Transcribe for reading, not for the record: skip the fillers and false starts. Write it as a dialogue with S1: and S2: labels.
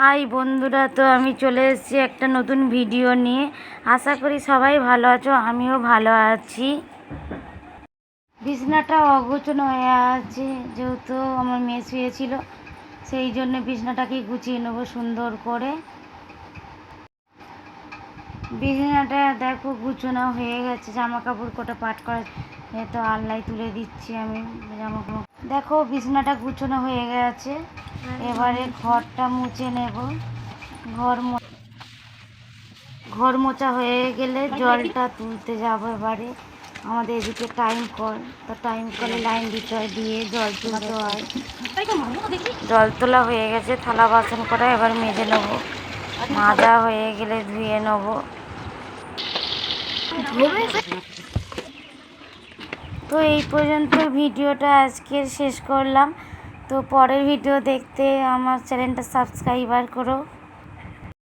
S1: High বন্ধুরা, তো আমি চলে এসেছি একটা নতুন ভিডিও নিয়ে। আশা করি সবাই ভালো আছো, আমিও ভালো আছি। বিছনাটা অগোছানো হয়ে আছে, যেহেতু আমার মেয়ে শুয়েছিল, সেই জন্য বিছনাটাকে গুছিয়ে নেবো সুন্দর করে। বিছানাটা দেখো গুছানো হয়ে গেছে, জামা কাপড় কোটা পাট করা তো আলনায় তুলে দিচ্ছি আমি জামা কাপড়। দেখো বিছানাটা গুছানো হয়ে গেছে, এবারে ঘরটা মুছে নেব। ঘর মোছা হয়ে গেলে জলটা তুলতে যাব। এবারে আমাদের এদিকে টাইম কল, তো টাইম কলে লাইন দিতে হয়, দিয়ে জল তুলতে হয়। জল তোলা হয়ে গেছে, থালা বাসন করা এবার মেজে নেবো। মাজা হয়ে গেলে ধুয়ে নেবো। তো এই পর্যন্ত ভিডিওটা আজকের শেষ করলাম। তো পরের ভিডিও দেখতে আমার চ্যানেলটা সাবস্ক্রাইবার করো।